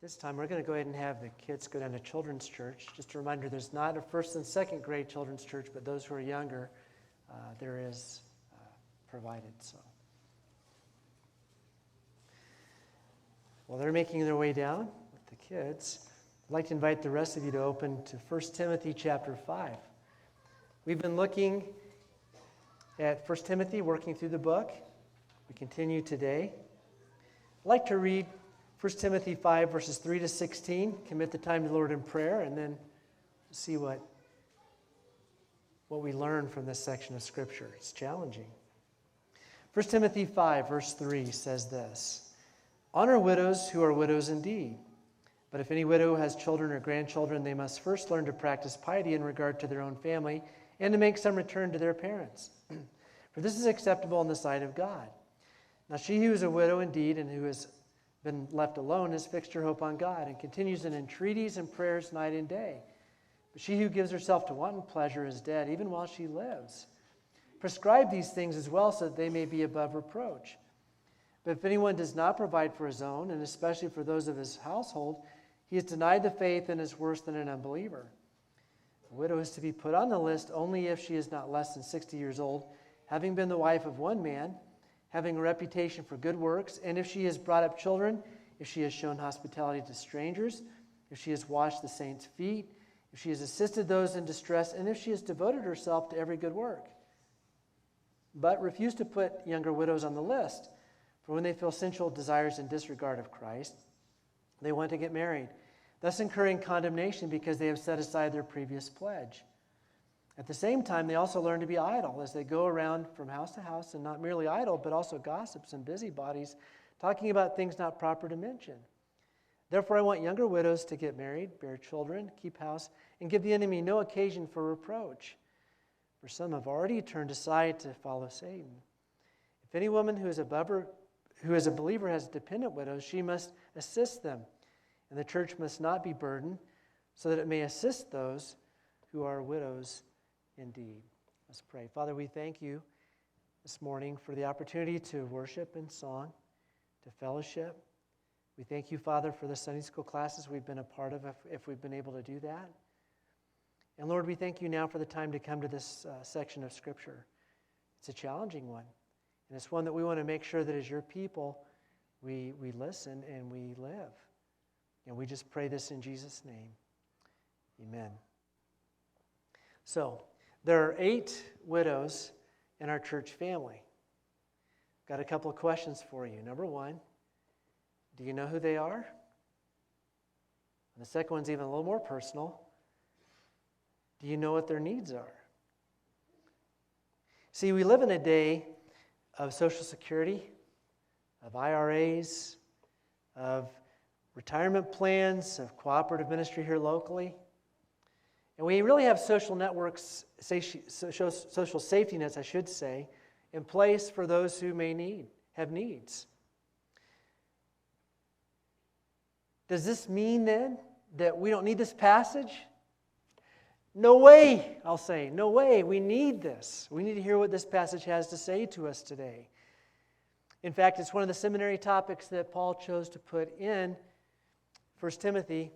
This time we're going to go ahead and have the kids go down to children's church. Just a reminder, there's not a first and second grade children's church, but those who are younger, there is provided. So, while they're making their way down with the kids, I'd like to invite the rest of you to open to 1 Timothy chapter 5. We've been looking at 1 Timothy, working through the book. We continue today. I'd like to read 1 Timothy 5, verses 3 to 16, commit the time to the Lord in prayer, and then see what we learn from this section of Scripture. It's challenging. 1 Timothy 5, verse 3 says this, "Honor widows who are widows indeed. But if any widow has children or grandchildren, they must first learn to practice piety in regard to their own family and to make some return to their parents. For this is acceptable in the sight of God. Now she who is a widow indeed and who has been left alone has fixed her hope on God and continues in entreaties and prayers night and day. But she who gives herself to wanton pleasure is dead, even while she lives. Prescribe these things as well so that they may be above reproach. But if anyone does not provide for his own, and especially for those of his household, he has denied the faith and is worse than an unbeliever. A widow is to be put on the list only if she is not less than 60 years old, having been the wife of one man, having a reputation for good works, and if she has brought up children, if she has shown hospitality to strangers, if she has washed the saints' feet, if she has assisted those in distress, and if she has devoted herself to every good work. But refuse to put younger widows on the list, for when they feel sensual desires in disregard of Christ, they want to get married, thus incurring condemnation because they have set aside their previous pledge. At the same time, they also learn to be idle as they go around from house to house, and not merely idle, but also gossips and busybodies, talking about things not proper to mention. Therefore, I want younger widows to get married, bear children, keep house, and give the enemy no occasion for reproach. For some have already turned aside to follow Satan. If any woman who is a believer has dependent widows, she must assist them, and the church must not be burdened, so that it may assist those who are widows indeed." Let's pray. Father, we thank you this morning for the opportunity to worship in song, to fellowship. We thank you, Father, for the Sunday school classes we've been a part of, if we've been able to do that. And Lord, we thank you now for the time to come to this section of Scripture. It's a challenging one, and it's one that we want to make sure that as your people, we listen and we live. And we just pray this in Jesus' name. Amen. So, there are 8 widows in our church family. Got a couple of questions for you. Number 1, do you know who they are? And the second one's even a little more personal. Do you know what their needs are? See, we live in a day of Social Security, of IRAs, of retirement plans, of cooperative ministry here locally. And we really have social networks, social safety nets, I should say, in place for those who may have needs. Does this mean then that we don't need this passage? No way, I'll say. No way. We need this. We need to hear what this passage has to say to us today. In fact, it's one of the seminary topics that Paul chose to put in 1 Timothy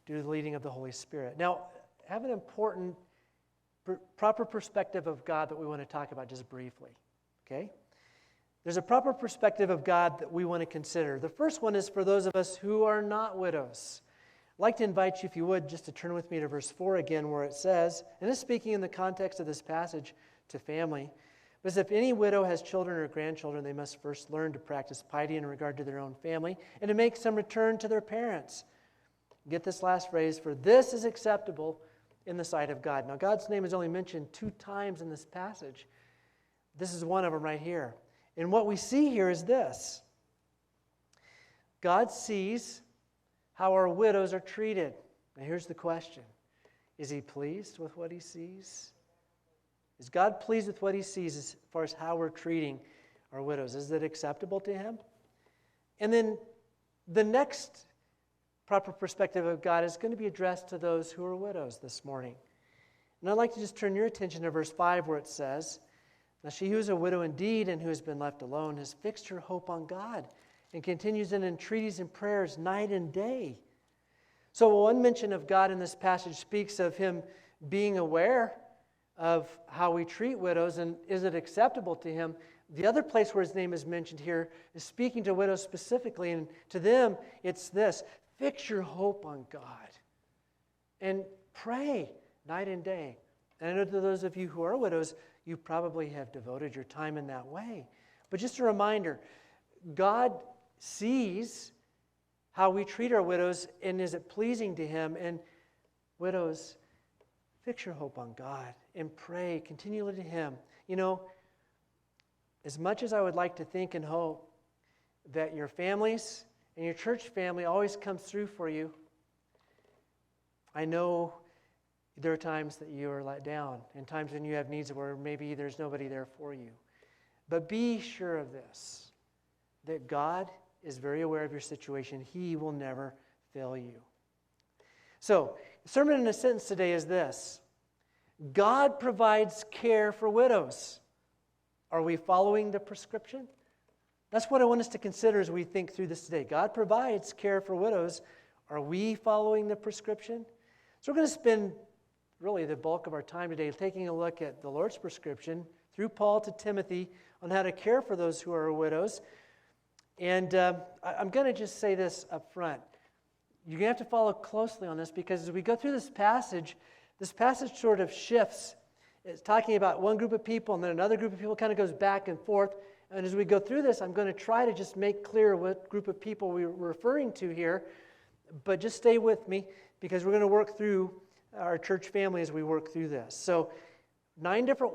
due to the leading of the Holy Spirit. Now, I have an important, proper perspective of God that we want to talk about just briefly. Okay? There's a proper perspective of God that we want to consider. The first one is for those of us who are not widows. I'd like to invite you, if you would, just to turn with me to verse 4 again, where it says, and it's speaking in the context of this passage to family, but if any widow has children or grandchildren, they must first learn to practice piety in regard to their own family and to make some return to their parents. Get this last phrase, for this is acceptable in the sight of God. Now, God's name is only mentioned 2 times in this passage. This is one of them right here. And what we see here is this. God sees how our widows are treated. Now, here's the question. Is He pleased with what He sees? Is God pleased with what He sees as far as how we're treating our widows? Is it acceptable to Him? And then the next proper perspective of God is going to be addressed to those who are widows this morning. And I'd like to just turn your attention to verse 5 where it says, "Now she who is a widow indeed and who has been left alone has fixed her hope on God and continues in entreaties and prayers night and day. So one mention of God in this passage speaks of Him being aware of how we treat widows and is it acceptable to Him. The other place where His name is mentioned here is speaking to widows specifically, and to them it's this: fix your hope on God and pray night and day. And I know to those of you who are widows, you probably have devoted your time in that way. But just a reminder, God sees how we treat our widows, and is it pleasing to Him? And widows, fix your hope on God and pray continually to Him. You know, as much as I would like to think and hope that your families and your church family always comes through for you, I know there are times that you are let down and times when you have needs where maybe there's nobody there for you. But be sure of this, that God is very aware of your situation. He will never fail you. So, the sermon in a sentence today is this: God provides care for widows. Are we following the prescription? That's what I want us to consider as we think through this today. God provides care for widows. Are we following the prescription? So we're going to spend really the bulk of our time today taking a look at the Lord's prescription through Paul to Timothy on how to care for those who are widows. And I'm going to just say this up front. You're going to have to follow closely on this, because as we go through this passage sort of shifts. It's talking about one group of people, and then another group of people kind of goes back and forth. And as we go through this, I'm going to try to just make clear what group of people we're referring to here. But just stay with me, because we're going to work through our church family as we work through this. So 9 different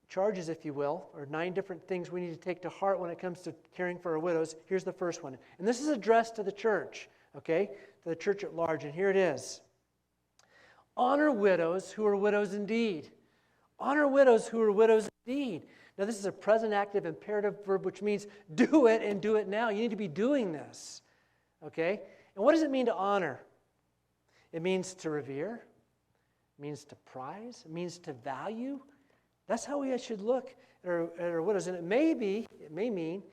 charges, if you will, or 9 different things we need to take to heart when it comes to caring for our widows. Here's the first one. And this is addressed to the church, okay? To the church at large. And here it is. Honor widows who are widows indeed. Honor widows who are widows indeed. Now, this is a present active imperative verb, which means do it and do it now. You need to be doing this, okay? And what does it mean to honor? It means to revere. It means to prize. It means to value. That's how we should look at our widows. And it may mean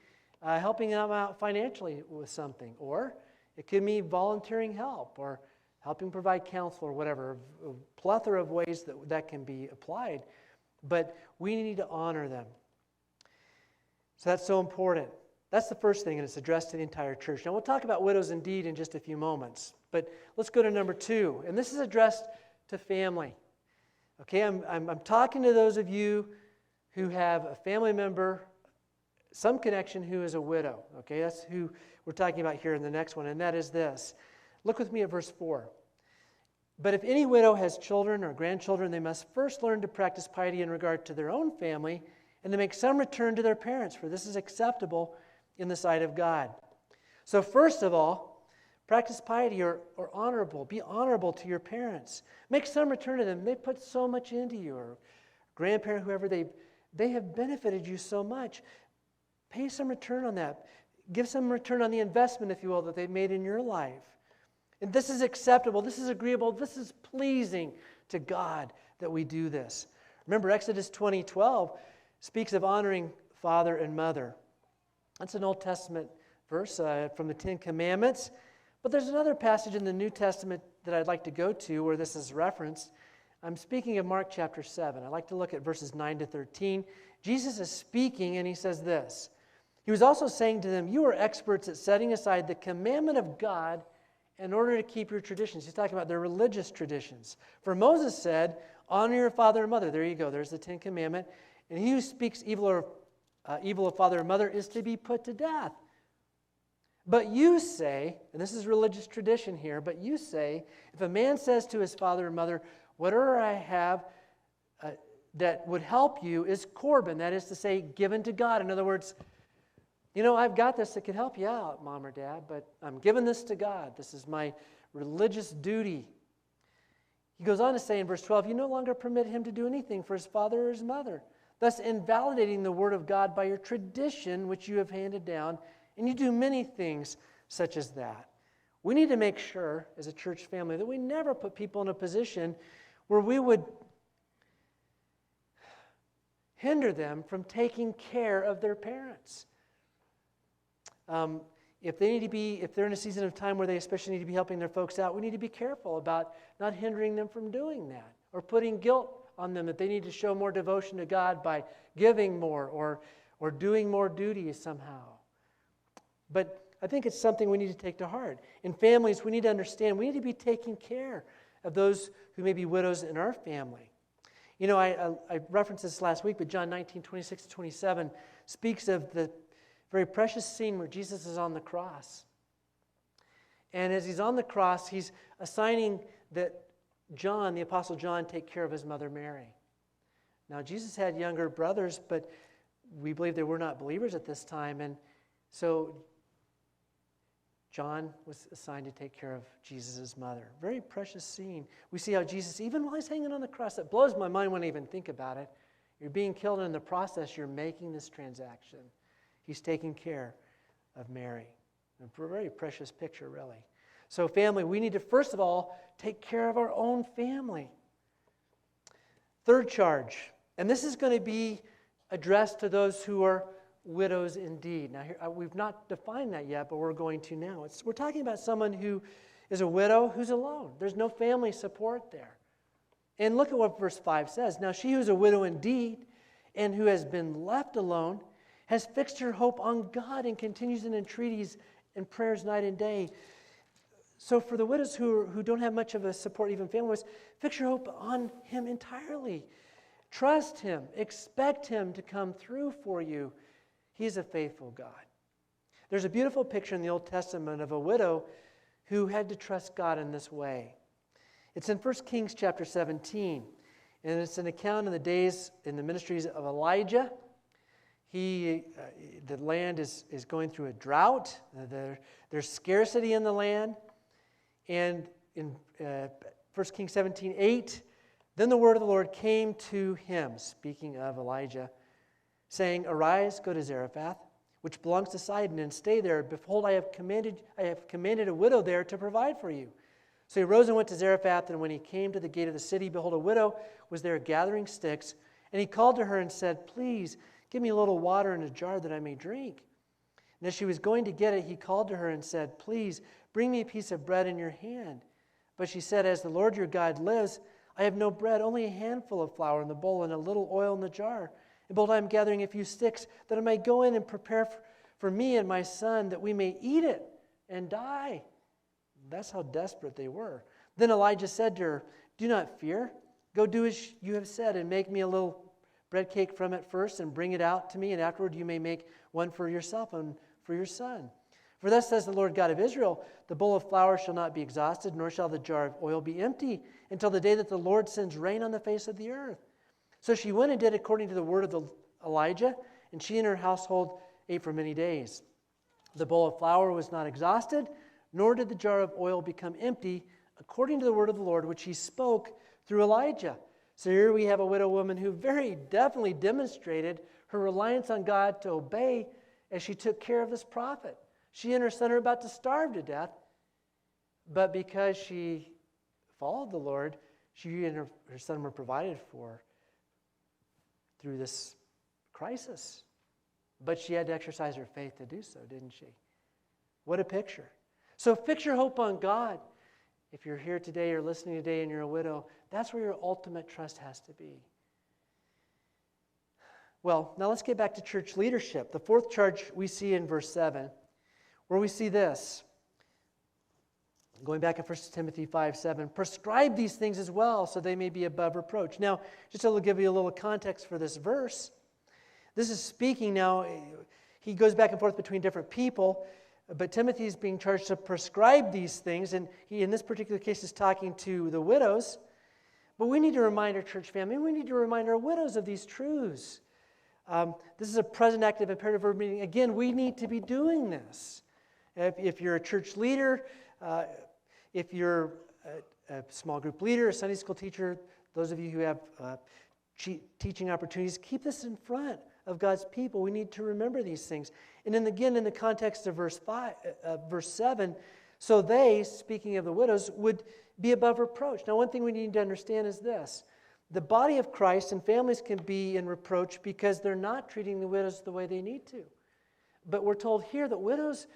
helping them out financially with something. Or it could mean volunteering help or helping provide counsel or whatever. A plethora of ways that can be applied. But we need to honor them. So that's so important. That's the first thing, and it's addressed to the entire church. Now, we'll talk about widows indeed in just a few moments. But let's go to number 2. And this is addressed to family. Okay, I'm talking to those of you who have a family member, some connection, who is a widow. Okay, that's who we're talking about here in the next one, and that is this. Look with me at verse 4. But if any widow has children or grandchildren, they must first learn to practice piety in regard to their own family and to make some return to their parents, for this is acceptable in the sight of God. So first of all, practice piety or honorable. Be honorable to your parents. Make some return to them. They put so much into you, or grandparent, whoever, they have benefited you so much. Pay some return on that. Give some return on the investment, if you will, that they've made in your life. And this is acceptable. This is agreeable. This is pleasing to God that we do this. Remember, Exodus 20:12 speaks of honoring father and mother. That's an Old Testament verse from the 10 Commandments. But there's another passage in the New Testament that I'd like to go to where this is referenced. I'm speaking of Mark chapter 7. I'd like to look at verses 9 to 13. Jesus is speaking, and he says this. He was also saying to them, you are experts at setting aside the commandment of God in order to keep your traditions. He's talking about their religious traditions. For Moses said, honor your father and mother. There you go. There's the 10th commandment. And he who speaks evil of father and mother is to be put to death. But you say, and this is religious tradition here, but you say, if a man says to his father and mother, whatever I have that would help you is Corban, that is to say, given to God. In other words, I've got this that could help you out, Mom or Dad, but I'm giving this to God. This is my religious duty. He goes on to say in verse 12, you no longer permit him to do anything for his father or his mother, thus invalidating the word of God by your tradition which you have handed down, and you do many things such as that. We need to make sure, as a church family, that we never put people in a position where we would hinder them from taking care of their parents. if they're in a season of time where they especially need to be helping their folks out, we need to be careful about not hindering them from doing that or putting guilt on them that they need to show more devotion to God by giving more or doing more duties somehow. But I think it's something we need to take to heart. In families, we need to understand we need to be taking care of those who may be widows in our family. You know, I referenced this last week, but John 19:26-27 speaks of the very precious scene where Jesus is on the cross. And as he's on the cross, he's assigning that John, the Apostle John, take care of his mother Mary. Now, Jesus had younger brothers, but we believe they were not believers at this time. And so John was assigned to take care of Jesus' mother. Very precious scene. We see how Jesus, even while he's hanging on the cross, that blows my mind when I even think about it. You're being killed, and in the process, you're making this transaction. He's taking care of Mary. A very precious picture, really. So family, we need to, first of all, take care of our own family. Third charge, and this is going to be addressed to those who are widows indeed. Now, here, we've not defined that yet, but we're going to now. We're talking about someone who is a widow who's alone. There's no family support there. And look at what verse 5 says. Now, she who is a widow indeed and who has been left alone has fixed her hope on God and continues in entreaties and prayers night and day. So for the widows who don't have much of a support, even family-wise, fix your hope on Him entirely. Trust Him. Expect Him to come through for you. He's a faithful God. There's a beautiful picture in the Old Testament of a widow who had to trust God in this way. It's in 1 Kings chapter 17, and it's an account of the days in the ministries of Elijah. The land is going through a drought. There's scarcity in the land. And in 1 Kings 17:8, then the word of the Lord came to him, speaking of Elijah, saying, "Arise, go to Zarephath, which belongs to Sidon, and stay there. Behold, I have commanded a widow there to provide for you." So he rose and went to Zarephath, and when he came to the gate of the city, behold, a widow was there gathering sticks. And he called to her and said, "Please, give me a little water in a jar that I may drink." And as she was going to get it, he called to her and said, "Please, bring me a piece of bread in your hand." But she said, "As the Lord your God lives, I have no bread, only a handful of flour in the bowl and a little oil in the jar. And behold, I am gathering a few sticks that I may go in and prepare for me and my son, that we may eat it and die." That's how desperate they were. Then Elijah said to her, "Do not fear. Go do as you have said, and make me a little bread cake from it first, and bring it out to me, and afterward you may make one for yourself and for your son. For thus says the Lord God of Israel, the bowl of flour shall not be exhausted, nor shall the jar of oil be empty, until the day that the Lord sends rain on the face of the earth." So she went and did according to the word of Elijah, and she and her household ate for many days. The bowl of flour was not exhausted, nor did the jar of oil become empty, according to the word of the Lord, which he spoke through Elijah. So here we have a widow woman who very definitely demonstrated her reliance on God to obey as she took care of this prophet. She and her son are about to starve to death, but because she followed the Lord, she and her son were provided for through this crisis. But she had to exercise her faith to do so, didn't she? What a picture. So fix your hope on God. If you're here today or listening today and you're a widow, that's where your ultimate trust has to be. Well, now let's get back to church leadership. The fourth charge we see in verse 7, where we see this. Going back in 1 Timothy 5:7, prescribe these things as well, so they may be above reproach. Now, just to give you a little context for this verse, this is speaking now, he goes back and forth between different people, but Timothy is being charged to prescribe these things, and he, in this particular case, is talking to the widows. But we need to remind our church family, we need to remind our widows of these truths. This is a present active imperative verb, meaning, again, we need to be doing this. If you're a church leader, if you're a small group leader, a Sunday school teacher, those of you who have teaching opportunities, keep this in front of God's people. We need to remember these things. And then again, in the context of verse 7, so they, speaking of the widows, would be above reproach. Now, one thing we need to understand is this. The body of Christ and families can be in reproach because they're not treating the widows the way they need to. But we're told here that widows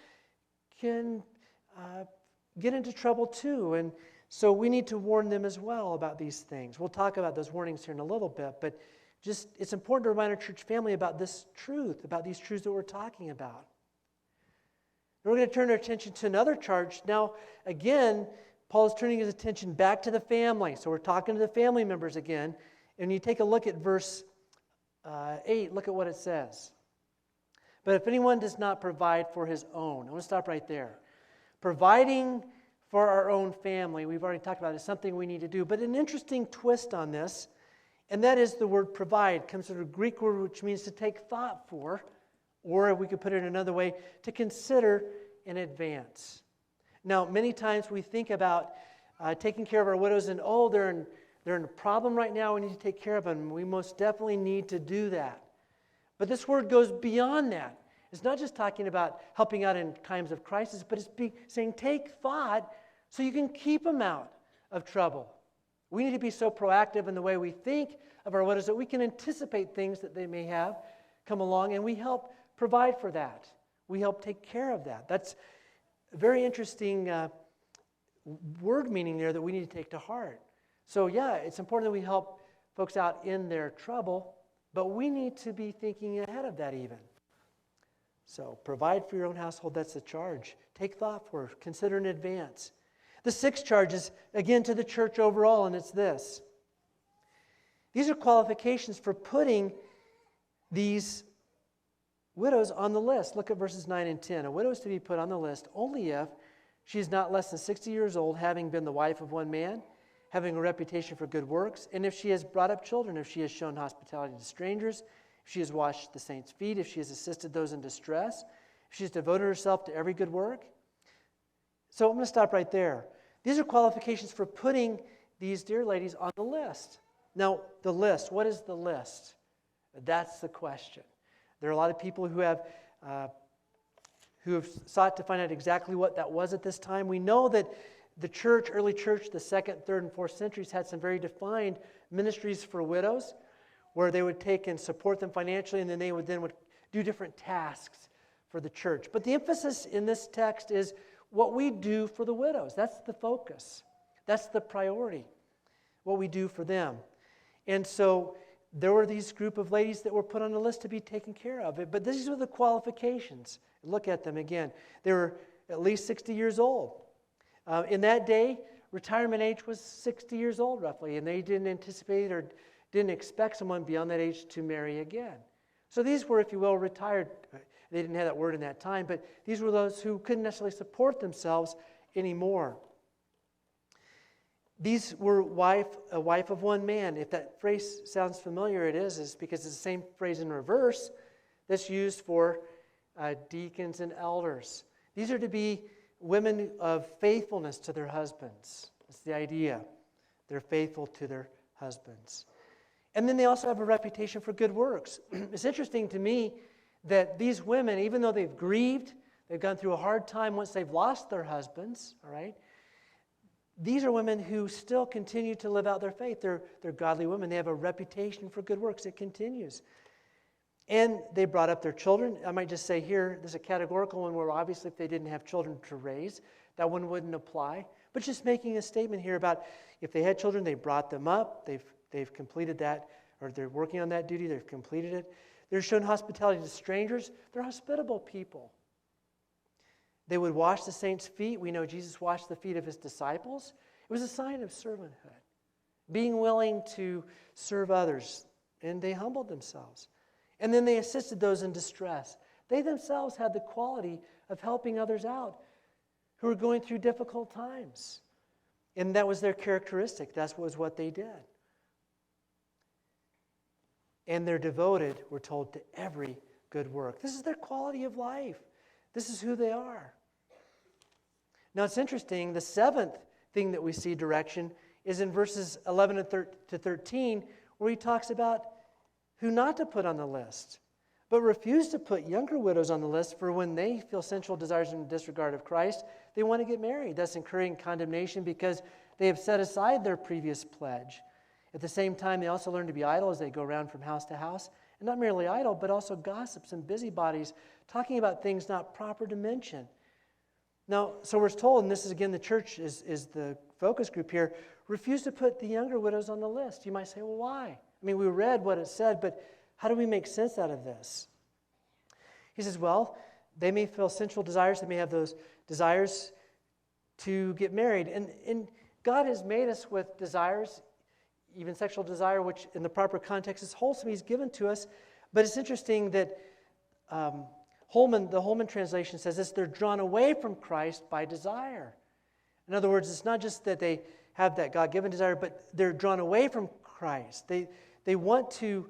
can get into trouble too. And so we need to warn them as well about these things. We'll talk about those warnings here in a little bit, but just it's important to remind our church family about this truth, about these truths that we're talking about. And we're going to turn our attention to another charge. Now, again, Paul is turning his attention back to the family. So we're talking to the family members again. And you take a look at verse 8, look at what it says. But if anyone does not provide for his own, I want to stop right there. Providing for our own family, we've already talked about it, is something we need to do. But an interesting twist on this, and that is the word provide. It comes from a Greek word which means to take thought for, or we could put it another way, to consider in advance. Now, many times we think about taking care of our widows and, they're in a problem right now, we need to take care of them. We most definitely need to do that. But this word goes beyond that. It's not just talking about helping out in times of crisis, but it's saying take thought so you can keep them out of trouble. We need to be so proactive in the way we think of our widows that we can anticipate things that they may have come along, and we help provide for that. We help take care of that. That's a very interesting word meaning there that we need to take to heart. So yeah, it's important that we help folks out in their trouble, but we need to be thinking ahead of that even. So provide for your own household, that's the charge. Take thought for it, consider in advance. The sixth charge is, again, to the church overall, and it's this. These are qualifications for putting these widows on the list. Look at verses 9 and 10. A widow is to be put on the list only if she is not less than 60 years old, having been the wife of one man, having a reputation for good works, and if she has brought up children, if she has shown hospitality to strangers, if she has washed the saints' feet, if she has assisted those in distress, if she has devoted herself to every good work. So I'm going to stop right there. These are qualifications for putting these dear ladies on the list. Now, the list, what is the list? That's the question. There are a lot of people who have sought to find out exactly what that was at this time. We know that the church, early church, the 2nd, 3rd, and 4th centuries had some very defined ministries for widows where they would take and support them financially, and then they would do different tasks for the church. But the emphasis in this text is what we do for the widows. That's the focus. That's the priority, what we do for them. And so there were these group of ladies that were put on the list to be taken care of. But these were the qualifications. Look at them again. They were at least 60 years old. In that day, retirement age was 60 years old roughly, and they didn't anticipate or didn't expect someone beyond that age to marry again. So these were, if you will, retired. They didn't have that word in that time, but these were those who couldn't necessarily support themselves anymore. These were a wife of one man. If that phrase sounds familiar, it is because it's the same phrase in reverse that's used for deacons and elders. These are to be women of faithfulness to their husbands. That's the idea. They're faithful to their husbands. And then they also have a reputation for good works. It's interesting to me that these women, even though they've grieved, they've gone through a hard time once they've lost their husbands, all right? These are women who still continue to live out their faith. They're godly women. They have a reputation for good works. It continues. And they brought up their children. I might just say here, there's a categorical one where obviously if they didn't have children to raise, that one wouldn't apply. But just making a statement here about if they had children, they brought them up. They've completed that, or they're working on that duty. They've completed it. They're shown hospitality to strangers. They're hospitable people. They would wash the saints' feet. We know Jesus washed the feet of his disciples. It was a sign of servanthood, being willing to serve others, and they humbled themselves. And then they assisted those in distress. They themselves had the quality of helping others out who were going through difficult times. And that was their characteristic. That was what they did. And they're devoted, we're told, to every good work. This is their quality of life. This is who they are. Now it's interesting, the seventh thing that we see direction is in verses 11 to 13, where he talks about who not to put on the list, but refuse to put younger widows on the list, for when they feel sensual desires in disregard of Christ, they want to get married, thus incurring condemnation because they have set aside their previous pledge. At the same time, they also learn to be idle as they go around from house to house, and not merely idle, but also gossips and busybodies, talking about things not proper to mention. Now, so we're told, and this is again the church is the focus group here, refuse to put the younger widows on the list. You might say, well, why? I mean, we read what it said, but how do we make sense out of this? He says, well, they may feel sensual desires. They may have those desires to get married. And God has made us with desires, even sexual desire, which in the proper context is wholesome. He's given to us. But it's interesting that the Holman translation says this, they're drawn away from Christ by desire. In other words, it's not just that they have that God-given desire, but they're drawn away from Christ. They want to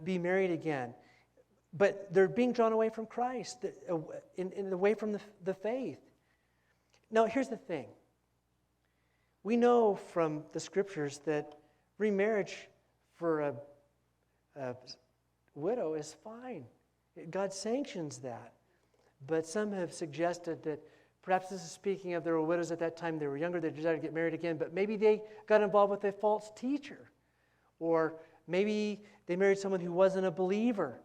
be married again, but they're being drawn away from Christ, away from the faith. Now, here's the thing. We know from the Scriptures that remarriage for a widow is fine. God sanctions that. But some have suggested that perhaps this is speaking of there were widows at that time, they were younger, they desired to get married again, but maybe they got involved with a false teacher. Or maybe they married someone who wasn't a believer.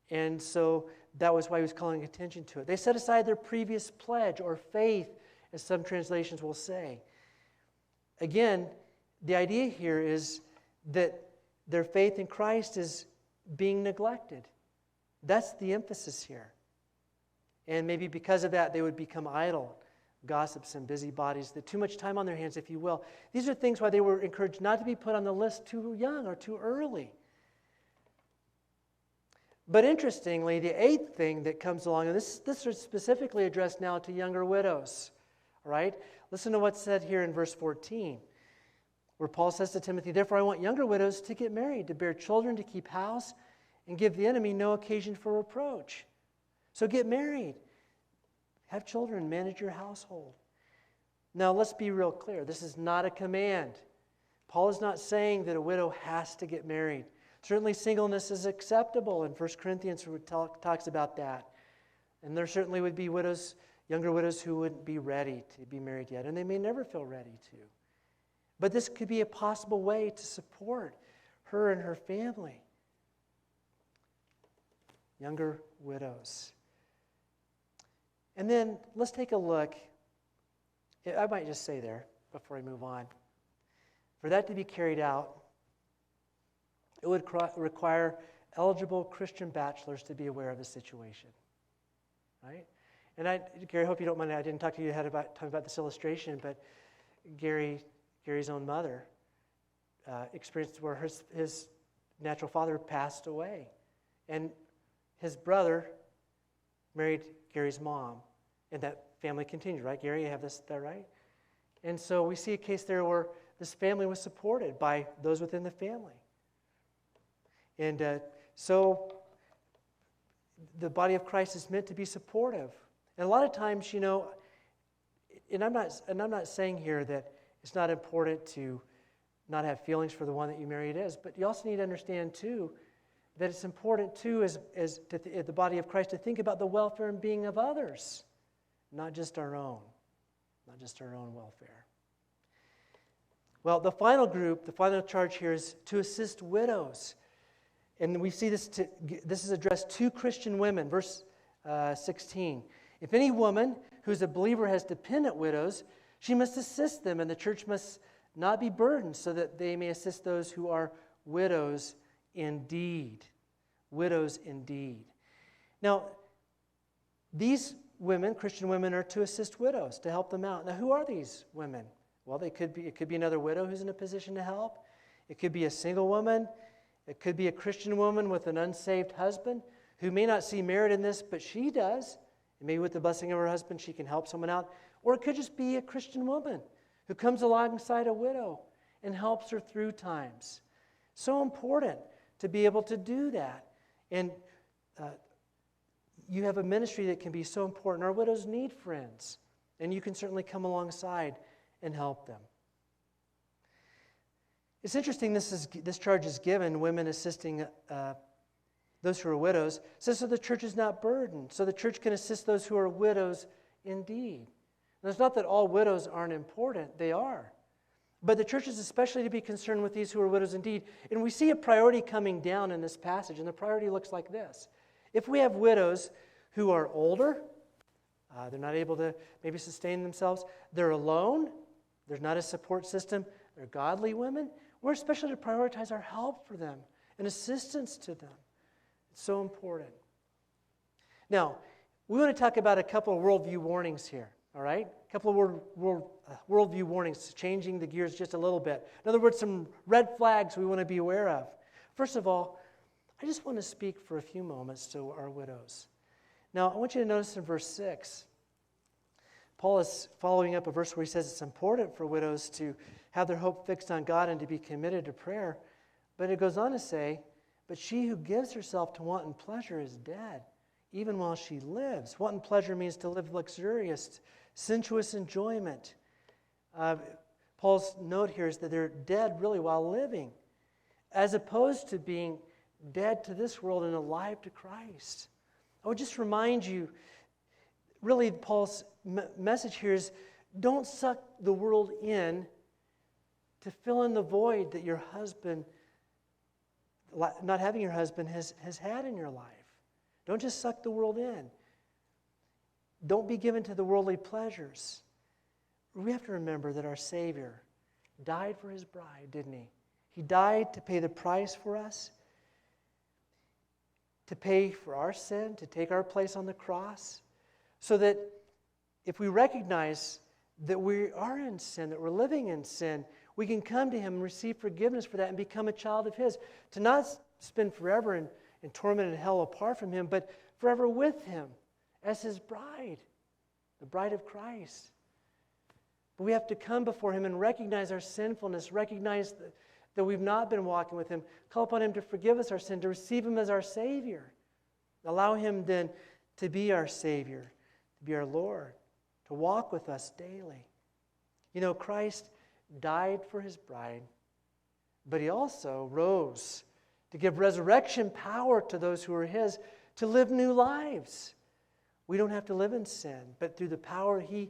And so that was why he was calling attention to it. They set aside their previous pledge or faith, as some translations will say. Again, the idea here is that their faith in Christ is being neglected. That's the emphasis here. And maybe because of that, they would become idle, gossips and busybodies, that too much time on their hands, if you will. These are things why they were encouraged not to be put on the list too young or too early. But interestingly, the eighth thing that comes along, and this is specifically addressed now to younger widows. All right? Listen to what's said here in verse 14, where Paul says to Timothy, therefore I want younger widows to get married, to bear children, to keep house, and give the enemy no occasion for reproach. So get married. Have children. Manage your household. Now, let's be real clear. This is not a command. Paul is not saying that a widow has to get married. Certainly singleness is acceptable, and 1 Corinthians talks about that. And there certainly would be widows, younger widows, who wouldn't be ready to be married yet, and they may never feel ready to. But this could be a possible way to support her and her family. Younger widows. And then let's take a look. I might just say there before I move on. For that to be carried out, it would require eligible Christian bachelors to be aware of the situation. Right? And Gary, I hope you don't mind, I didn't talk to you ahead talking about this illustration, but Gary's own mother experienced where his natural father passed away. And his brother married Gary's mom, and that family continued, right? Gary, you have that right? And so we see a case there where this family was supported by those within the family. And so the body of Christ is meant to be supportive. And a lot of times, you know, and I'm not saying here that it's not important to not have feelings for the one that you married is, but you also need to understand too that it's important too as the body of Christ to think about the welfare and being of others, not just our own welfare. Well, the final group, the final charge here is to assist widows. And we see this is addressed to Christian women. Verse 16. If any woman who's a believer has dependent widows, she must assist them, and the church must not be burdened, so that they may assist those who are widows indeed. Widows indeed. Now, these women, Christian women, are to assist widows, to help them out. Now, who are these women? Well, it could be another widow who's in a position to help. It could be a single woman. It could be a Christian woman with an unsaved husband who may not see merit in this, but she does. And maybe with the blessing of her husband, she can help someone out. Or it could just be a Christian woman who comes alongside a widow and helps her through times. So important to be able to do that. And you have a ministry that can be so important. Our widows need friends, and you can certainly come alongside and help them. It's interesting this charge is given, women assisting those who are widows. It says so the church is not burdened, so the church can assist those who are widows indeed. And it's not that all widows aren't important, they are. But the church is especially to be concerned with these who are widows indeed. And we see a priority coming down in this passage, and the priority looks like this. If we have widows who are older, They're not able to maybe sustain themselves. They're alone. There's not a support system. They're godly women. We're especially to prioritize our help for them and assistance to them. It's so important. Now, we want to talk about a couple of worldview warnings here, all right? A couple of worldview warnings, changing the gears just a little bit. In other words, some red flags we want to be aware of. First of all, I just want to speak for a few moments to our widows. Now, I want you to notice in verse 6, Paul is following up a verse where he says it's important for widows to have their hope fixed on God and to be committed to prayer. But it goes on to say, but she who gives herself to wanton pleasure is dead, even while she lives. Wanton pleasure means to live luxurious, sensuous enjoyment. Paul's note here is that they're dead really while living, as opposed to being dead to this world and alive to Christ. I would just remind you, really Paul's message here is don't suck the world in to fill in the void that your husband, not having your husband, has had in your life. Don't just suck the world in. Don't be given to the worldly pleasures. We have to remember that our Savior died for his bride, didn't he? He died to pay the price for us, to pay for our sin, to take our place on the cross, so that if we recognize that we are in sin, that we're living in sin, we can come to him and receive forgiveness for that and become a child of his. To not spend forever in torment and hell apart from him, but forever with him as his bride, the bride of Christ. But we have to come before him and recognize our sinfulness, recognize that we've not been walking with him, call upon him to forgive us our sin, to receive him as our Savior. Allow him then to be our Savior, to be our Lord, to walk with us daily. You know, Christ died for his bride, but he also rose to give resurrection power to those who are his to live new lives. We don't have to live in sin, but through the power he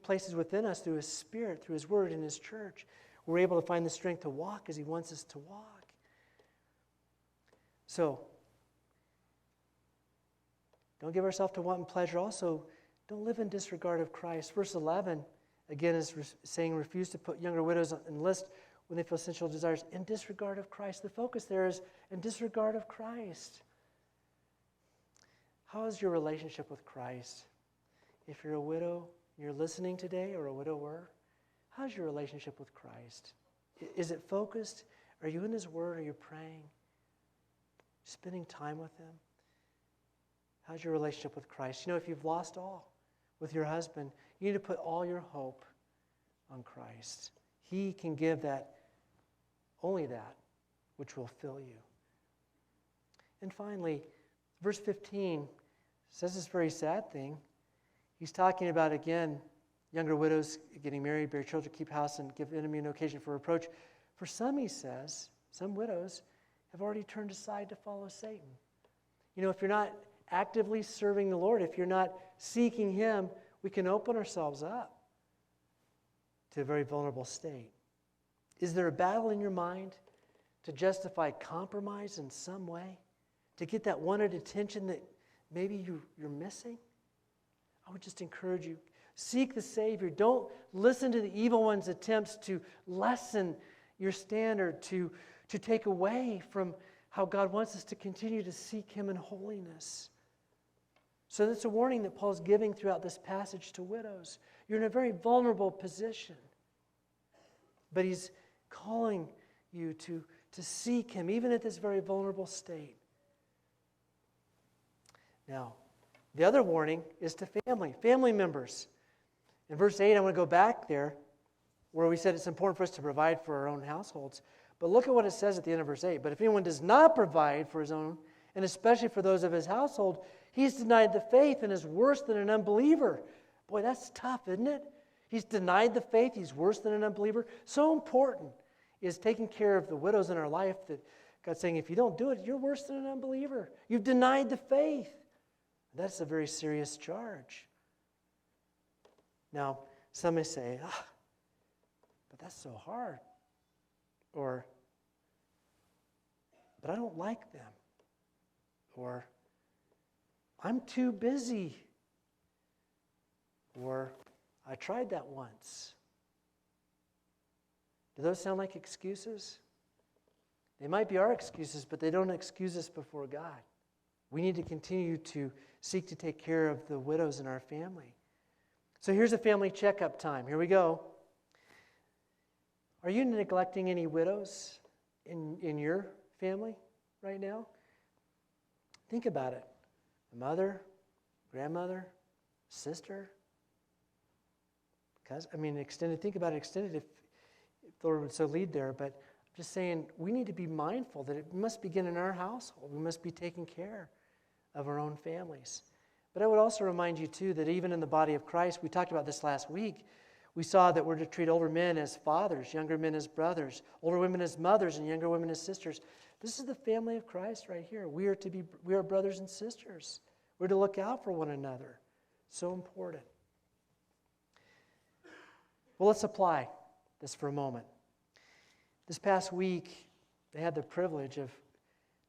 places within us, through his Spirit, through his word and his church, we're able to find the strength to walk as he wants us to walk. So, don't give ourselves to wanton pleasure. Also, don't live in disregard of Christ. Verse 11, again, is saying refuse to put younger widows on the list when they feel sensual desires in disregard of Christ. The focus there is in disregard of Christ. How is your relationship with Christ? If you're a widow, you're listening today, or a widower, how's your relationship with Christ? Is it focused? Are you in his word? Are you praying? Spending time with him? How's your relationship with Christ? You know, if you've lost all with your husband, you need to put all your hope on Christ. He can give that, only that, which will fill you. And finally, verse 15 says this very sad thing. He's talking about, again, younger widows getting married, bear children, keep house, and give enemy no occasion for reproach. For some, he says, some widows have already turned aside to follow Satan. You know, if you're not actively serving the Lord, if you're not seeking him, we can open ourselves up to a very vulnerable state. Is there a battle in your mind to justify compromise in some way? To get that wanted attention that maybe you're missing? I would just encourage you, seek the Savior. Don't listen to the evil one's attempts to lessen your standard, to take away from how God wants us to continue to seek him in holiness. So that's a warning that Paul's giving throughout this passage to widows. You're in a very vulnerable position. But he's calling you to seek him, even at this very vulnerable state. Now, the other warning is to family members. In verse 8, I want to go back there, where we said it's important for us to provide for our own households. But look at what it says at the end of verse 8. But if anyone does not provide for his own, and especially for those of his household, he's denied the faith and is worse than an unbeliever. Boy, that's tough, isn't it? He's denied the faith. He's worse than an unbeliever. So important is taking care of the widows in our life that God's saying, if you don't do it, you're worse than an unbeliever. You've denied the faith. That's a very serious charge. Now, some may say, but that's so hard. Or, but I don't like them. Or, I'm too busy. Or, I tried that once. Do those sound like excuses? They might be our excuses, but they don't excuse us before God. We need to continue to seek to take care of the widows in our family. So here's a family checkup time. Here we go. Are you neglecting any widows in your family right now? Think about it. A mother, grandmother, sister, cousin. Extended. Think about it extended if the Lord would so lead there. But I'm just saying we need to be mindful that it must begin in our household. We must be taking care of our own families. But I would also remind you, too, that even in the body of Christ, we talked about this last week, we saw that we're to treat older men as fathers, younger men as brothers, older women as mothers, and younger women as sisters. This is the family of Christ right here. We are brothers and sisters. We're to look out for one another. So important. Well, let's apply this for a moment. This past week, I had the privilege of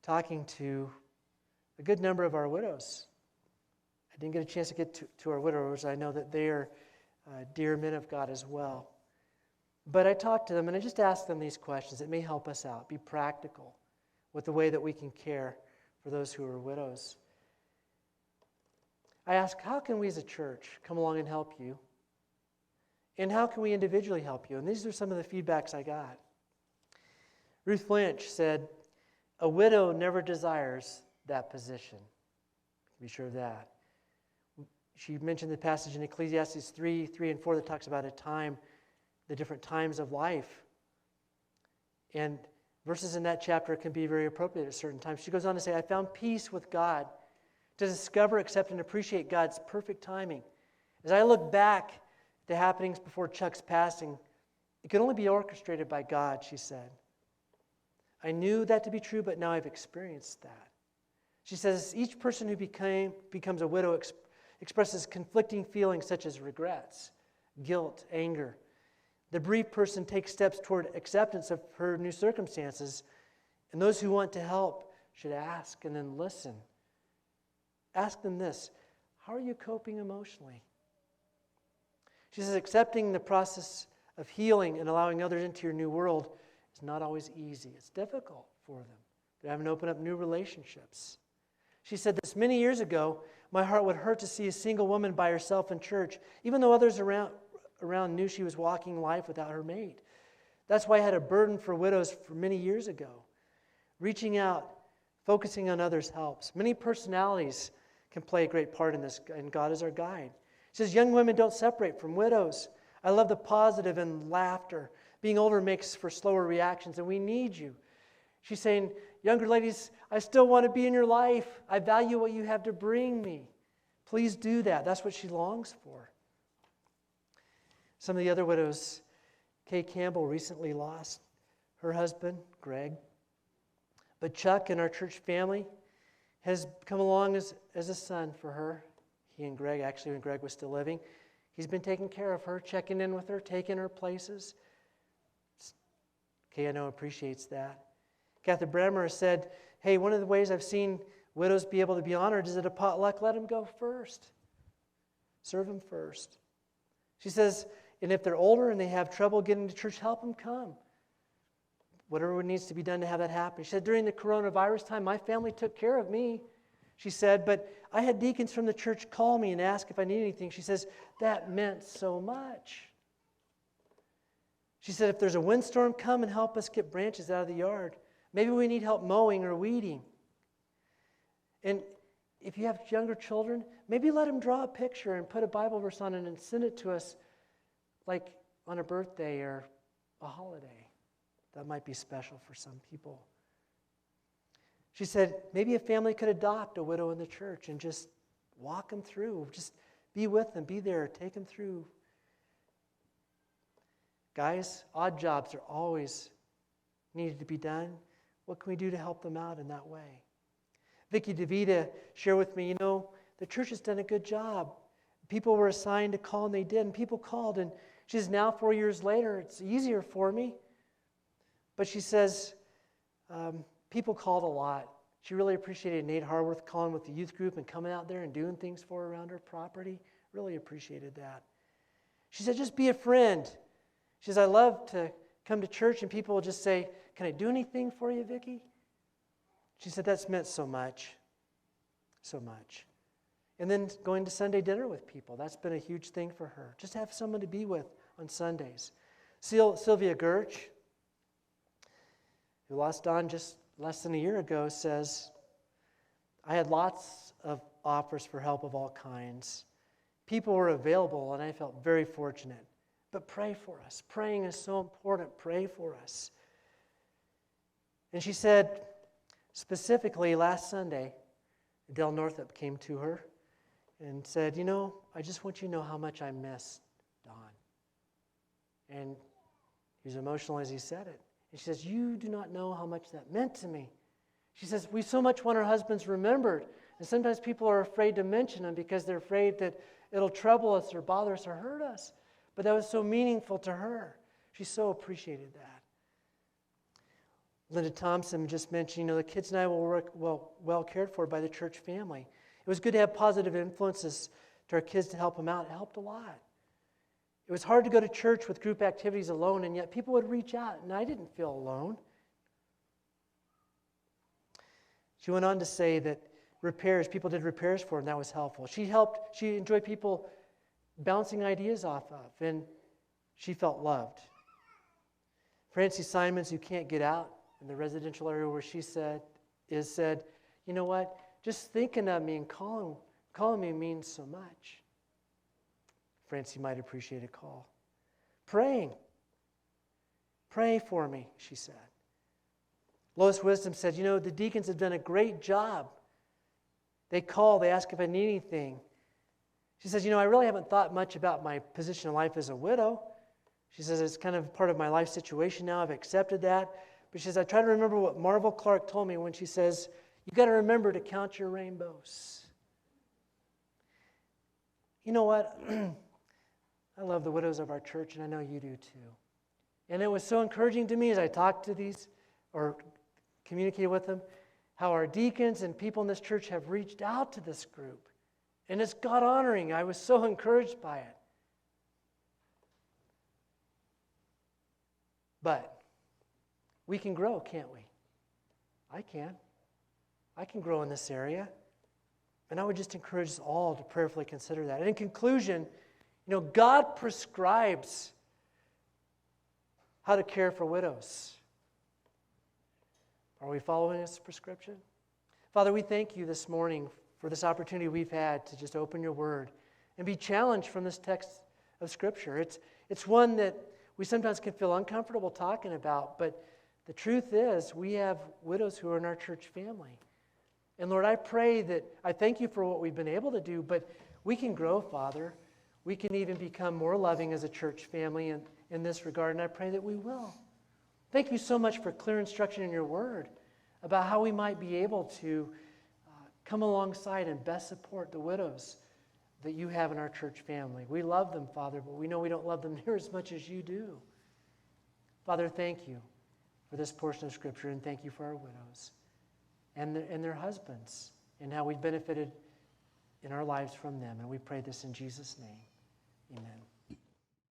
talking to a good number of our widows. I didn't get a chance to get to our widowers. I know that they are dear men of God as well. But I talked to them and I just asked them these questions that may help us out, be practical with the way that we can care for those who are widows. I asked, how can we as a church come along and help you? And how can we individually help you? And these are some of the feedbacks I got. Ruth Lynch said, a widow never desires that position. Be sure of that. She mentioned the passage in Ecclesiastes 3 and 4 that talks about the different times of life. And verses in that chapter can be very appropriate at certain times. She goes on to say, I found peace with God to discover, accept, and appreciate God's perfect timing. As I look back at the happenings before Chuck's passing, it could only be orchestrated by God, she said. I knew that to be true, but now I've experienced that. She says, each person who becomes a widow expresses conflicting feelings such as regrets, guilt, anger. The bereaved person takes steps toward acceptance of her new circumstances, and those who want to help should ask and then listen. Ask them this, how are you coping emotionally? She says, accepting the process of healing and allowing others into your new world is not always easy. It's difficult for them. They're having to open up new relationships. She said this many years ago, my heart would hurt to see a single woman by herself in church, even though others around knew she was walking life without her mate. That's why I had a burden for widows for many years ago. Reaching out, focusing on others helps. Many personalities can play a great part in this, and God is our guide. She says, young women don't separate from widows. I love the positive and laughter. Being older makes for slower reactions, and we need you. She's saying, younger ladies, I still want to be in your life. I value what you have to bring me. Please do that. That's what she longs for. Some of the other widows, Kay Campbell recently lost her husband, Greg. But Chuck in our church family has come along as a son for her. He and Greg, actually when Greg was still living, he's been taking care of her, checking in with her, taking her places. Kay, I know, appreciates that. Kathy Bremer said, hey, one of the ways I've seen widows be able to be honored is at a potluck. Let them go first. Serve them first. She says, and if they're older and they have trouble getting to church, help them come. Whatever needs to be done to have that happen. She said, during the coronavirus time, my family took care of me. She said, but I had deacons from the church call me and ask if I need anything. She says, that meant so much. She said, if there's a windstorm, come and help us get branches out of the yard. Maybe we need help mowing or weeding. And if you have younger children, maybe let them draw a picture and put a Bible verse on it and send it to us like on a birthday or a holiday. That might be special for some people. She said, maybe a family could adopt a widow in the church and just walk them through. Just be with them, be there, take them through. Guys, odd jobs are always needed to be done. What can we do to help them out in that way? Vicki DeVita shared with me, the church has done a good job. People were assigned to call, and they did, and people called. And she says, now 4 years later, it's easier for me. But she says, people called a lot. She really appreciated Nate Harworth calling with the youth group and coming out there and doing things for her around her property, Really appreciated that. She said, just be a friend. She says, I love to come to church and people will just say, can I do anything for you, Vicki? She said, that's meant so much. So much. And then going to Sunday dinner with people. That's been a huge thing for her. Just have someone to be with on Sundays. Sylvia Gerch, who lost Don just less than a year ago, says, I had lots of offers for help of all kinds. People were available, and I felt very fortunate. But pray for us. Praying is so important. Pray for us. And she said, specifically last Sunday, Adele Northup came to her and said, I just want you to know how much I miss Don. And he was emotional as he said it. And she says, you do not know how much that meant to me. She says, we so much want our husbands remembered. And sometimes people are afraid to mention them because they're afraid that it'll trouble us or bother us or hurt us. But that was so meaningful to her. She so appreciated that. Linda Thompson just mentioned, the kids and I were well cared for by the church family. It was good to have positive influences to our kids to help them out. It helped a lot. It was hard to go to church with group activities alone, and yet people would reach out, and I didn't feel alone. She went on to say that people did repairs for her, and that was helpful. She enjoyed people bouncing ideas off of, and she felt loved. Francie Simons, who can't get out in the residential area where she said, you know what? Just thinking of me and calling me means so much. Francie might appreciate a call. Praying. Pray for me, she said. Lois Wisdom said, the deacons have done a great job. They call, they ask if I need anything. She says, I really haven't thought much about my position in life as a widow. She says, it's kind of part of my life situation now. I've accepted that. But she says, I try to remember what Marvel Clark told me when she says, you got to remember to count your rainbows. You know what? I love the widows of our church, and I know you do too. And it was so encouraging to me as I talked to these or communicated with them, how our deacons and people in this church have reached out to this group. And it's God-honoring. I was so encouraged by it. But we can grow, can't we? I can. I can grow in this area. And I would just encourage us all to prayerfully consider that. And in conclusion, God prescribes how to care for widows. Are we following His prescription? Father, we thank you this morning for this opportunity we've had to just open your word and be challenged from this text of Scripture. It's one that we sometimes can feel uncomfortable talking about, but the truth is we have widows who are in our church family. And Lord, I pray that I thank you for what we've been able to do, but we can grow, Father. We can even become more loving as a church family in this regard, and I pray that we will. Thank you so much for clear instruction in your word about how we might be able to come alongside and best support the widows that you have in our church family. We love them, Father, but we know we don't love them near as much as you do. Father, thank you for this portion of Scripture, and thank you for our widows and their husbands and how we've benefited in our lives from them. And we pray this in Jesus' name. Amen.